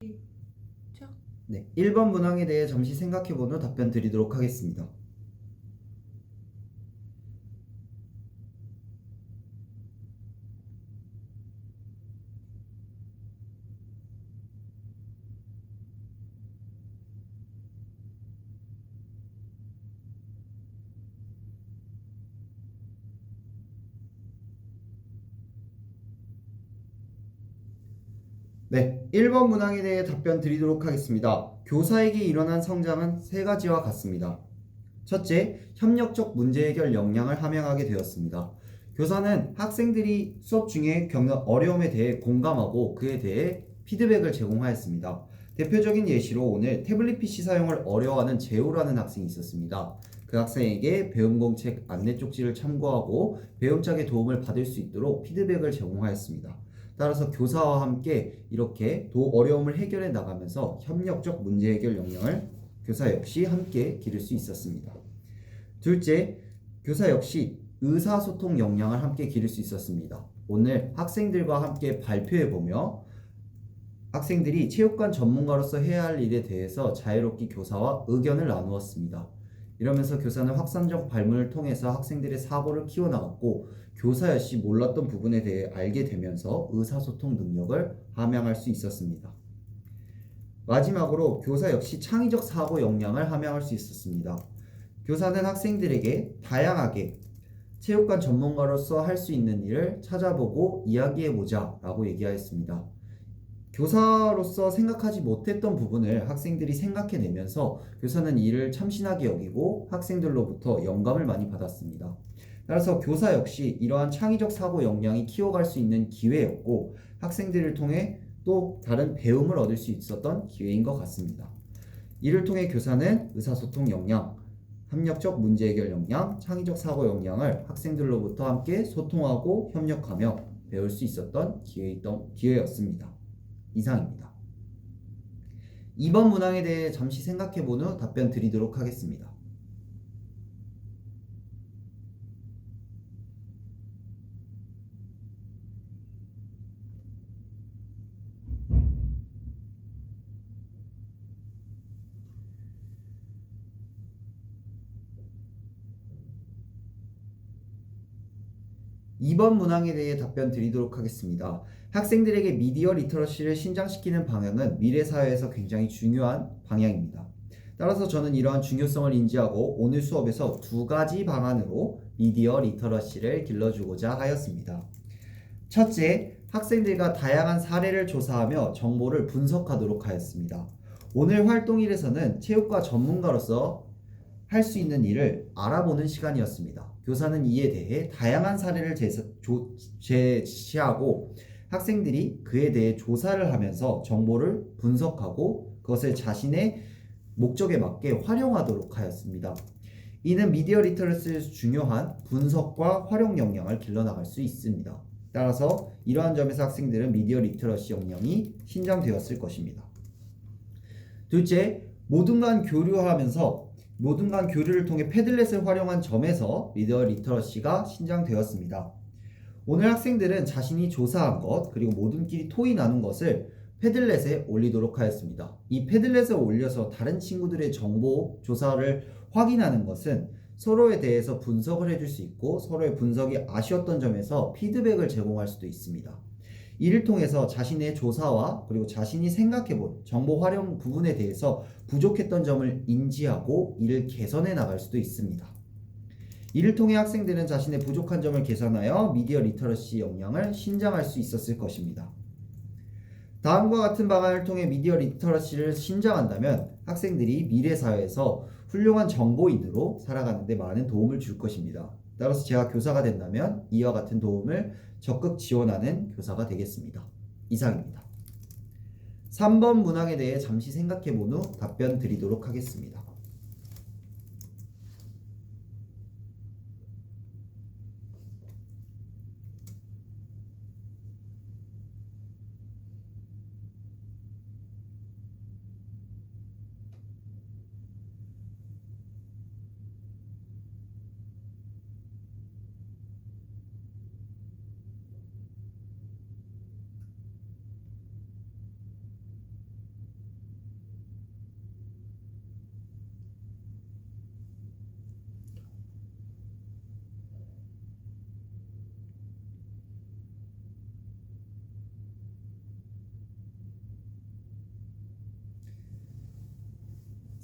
시작. 네, 1번 문항에 대해 잠시 생각해본 후 답변 드리도록 하겠습니다. 네, 1번 문항에 대해 답변 드리도록 하겠습니다. 교사에게 일어난 성장은 세 가지와 같습니다. 첫째, 협력적 문제 해결 역량을 함양하게 되었습니다. 교사는 학생들이 수업 중에 겪는 어려움에 대해 공감하고 그에 대해 피드백을 제공하였습니다. 대표적인 예시로 오늘 태블릿 PC 사용을 어려워하는 재우라는 학생이 있었습니다. 그 학생에게 배움공책 안내 쪽지를 참고하고 배움짝에 도움을 받을 수 있도록 피드백을 제공하였습니다. 따라서 교사와 함께 이렇게 어려움을 해결해 나가면서 협력적 문제 해결 역량을 교사 역시 함께 기를 수 있었습니다. 둘째, 교사 역시 의사소통 역량을 함께 기를 수 있었습니다. 오늘 학생들과 함께 발표해보며 학생들이 체육관 전문가로서 해야 할 일에 대해서 자유롭게 교사와 의견을 나누었습니다. 이러면서 교사는 확산적 발문을 통해서 학생들의 사고를 키워나갔고 교사 역시 몰랐던 부분에 대해 알게 되면서 의사소통 능력을 함양할 수 있었습니다. 마지막으로 교사 역시 창의적 사고 역량을 함양할 수 있었습니다. 교사는 학생들에게 다양하게 체육관 전문가로서 할 수 있는 일을 찾아보고 이야기해보자 라고 얘기하였습니다. 교사로서 생각하지 못했던 부분을 학생들이 생각해내면서 교사는 이를 참신하게 여기고 학생들로부터 영감을 많이 받았습니다. 따라서 교사 역시 이러한 창의적 사고 역량이 키워갈 수 있는 기회였고 학생들을 통해 또 다른 배움을 얻을 수 있었던 기회인 것 같습니다. 이를 통해 교사는 의사소통 역량, 협력적 문제 해결 역량, 창의적 사고 역량을 학생들로부터 함께 소통하고 협력하며 배울 수 있었던 기회였습니다. 이상입니다. 2번 문항에 대해 잠시 생각해본 후 답변 드리도록 하겠습니다. 2번 문항에 대해 답변 드리도록 하겠습니다. 학생들에게 미디어 리터러시를 신장시키는 방향은 미래 사회에서 굉장히 중요한 방향입니다. 따라서 저는 이러한 중요성을 인지하고 오늘 수업에서 두 가지 방안으로 미디어 리터러시를 길러주고자 하였습니다. 첫째, 학생들과 다양한 사례를 조사하며 정보를 분석하도록 하였습니다. 오늘 활동일에서는 체육과 전문가로서 할 수 있는 일을 알아보는 시간이었습니다. 교사는 이에 대해 다양한 사례를 제시하고 학생들이 그에 대해 조사를 하면서 정보를 분석하고 그것을 자신의 목적에 맞게 활용하도록 하였습니다. 이는 미디어 리터러시에서 중요한 분석과 활용 역량을 길러나갈 수 있습니다. 따라서 이러한 점에서 학생들은 미디어 리터러시 역량이 신장되었을 것입니다. 둘째, 모든 간 교류를 통해 패들렛을 활용한 점에서 미디어 리터러시가 신장되었습니다. 오늘 학생들은 자신이 조사한 것 그리고 모든끼리 토의 나눈 것을 패들렛에 올리도록 하였습니다. 이 패들렛에 올려서 다른 친구들의 정보 조사를 확인하는 것은 서로에 대해서 분석을 해줄 수 있고 서로의 분석이 아쉬웠던 점에서 피드백을 제공할 수도 있습니다. 이를 통해서 자신의 조사와 그리고 자신이 생각해본 정보 활용 부분에 대해서 부족했던 점을 인지하고 이를 개선해 나갈 수도 있습니다. 이를 통해 학생들은 자신의 부족한 점을 개선하여 미디어 리터러시 역량을 신장할 수 있었을 것입니다. 다음과 같은 방안을 통해 미디어 리터러시를 신장한다면 학생들이 미래 사회에서 훌륭한 정보인으로 살아가는 데 많은 도움을 줄 것입니다. 따라서 제가 교사가 된다면 이와 같은 도움을 적극 지원하는 교사가 되겠습니다. 이상입니다. 3번 문항에 대해 잠시 생각해 본 후 답변 드리도록 하겠습니다.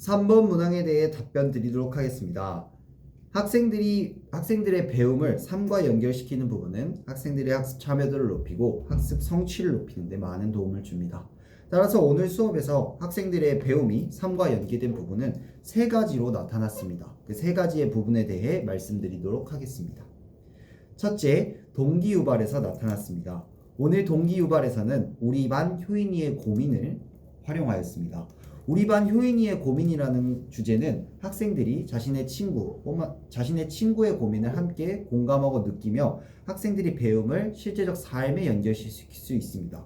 3번 문항에 대해 답변 드리도록 하겠습니다. 학생들의 배움을 삶과 연결시키는 부분은 학생들의 학습 참여도를 높이고 학습 성취를 높이는 데 많은 도움을 줍니다. 따라서 오늘 수업에서 학생들의 배움이 삶과 연계된 부분은 세 가지로 나타났습니다. 그 세 가지의 부분에 대해 말씀드리도록 하겠습니다. 첫째, 동기유발에서 나타났습니다. 오늘 동기유발에서는 우리 반 효인이의 고민을 활용하였습니다. 우리 반 효인이의 고민이라는 주제는 학생들이 자신의 친구의 고민을 함께 공감하고 느끼며 학생들이 배움을 실제적 삶에 연결시킬 수 있습니다.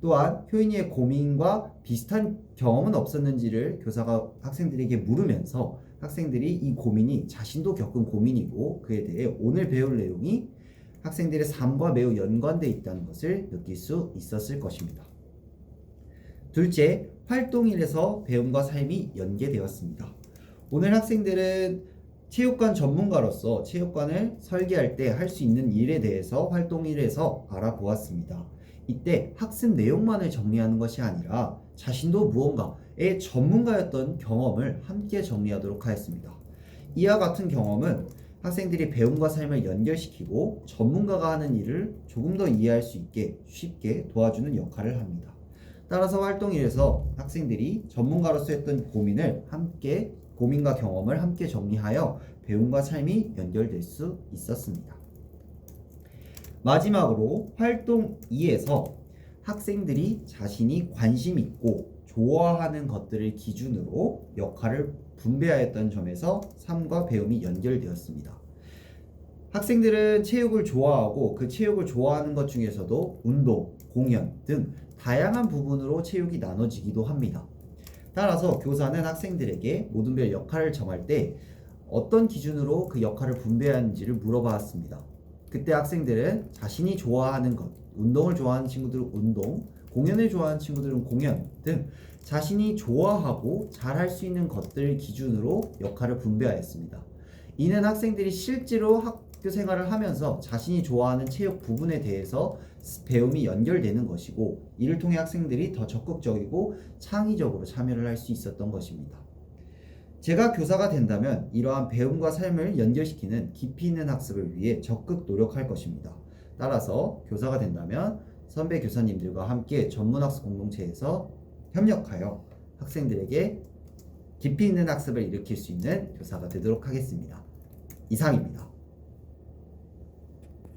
또한 효인이의 고민과 비슷한 경험은 없었는지를 교사가 학생들에게 물으면서 학생들이 이 고민이 자신도 겪은 고민이고 그에 대해 오늘 배울 내용이 학생들의 삶과 매우 연관되어 있다는 것을 느낄 수 있었을 것입니다. 둘째, 활동일에서 배움과 삶이 연계되었습니다. 오늘 학생들은 체육관 전문가로서 체육관을 설계할 때 할 수 있는 일에 대해서 활동일에서 알아보았습니다. 이때 학습 내용만을 정리하는 것이 아니라 자신도 무언가의 전문가였던 경험을 함께 정리하도록 하였습니다. 이와 같은 경험은 학생들이 배움과 삶을 연결시키고 전문가가 하는 일을 조금 더 이해할 수 있게 쉽게 도와주는 역할을 합니다. 따라서 활동일에서 학생들이 전문가로서 했던 고민과 경험을 함께 정리하여 배움과 삶이 연결될 수 있었습니다. 마지막으로 활동 2에서 학생들이 자신이 관심 있고 좋아하는 것들을 기준으로 역할을 분배하였던 점에서 삶과 배움이 연결되었습니다. 학생들은 체육을 좋아하고 그 체육을 좋아하는 것 중에서도 운동, 공연 등 다양한 부분으로 체육이 나눠지기도 합니다. 따라서 교사는 학생들에게 모든별 역할을 정할 때 어떤 기준으로 그 역할을 분배하는지를 물어봤습니다. 그때 학생들은 자신이 좋아하는 것, 운동을 좋아하는 친구들은 운동, 공연을 좋아하는 친구들은 공연 등 자신이 좋아하고 잘할 수 있는 것들 기준으로 역할을 분배하였습니다. 이는 학생들이 실제로 학교 생활을 하면서 자신이 좋아하는 체육 부분에 대해서 배움이 연결되는 것이고 이를 통해 학생들이 더 적극적이고 창의적으로 참여를 할 수 있었던 것입니다. 제가 교사가 된다면 이러한 배움과 삶을 연결시키는 깊이 있는 학습을 위해 적극 노력할 것입니다. 따라서 교사가 된다면 선배 교사님들과 함께 전문학습 공동체에서 협력하여 학생들에게 깊이 있는 학습을 일으킬 수 있는 교사가 되도록 하겠습니다. 이상입니다.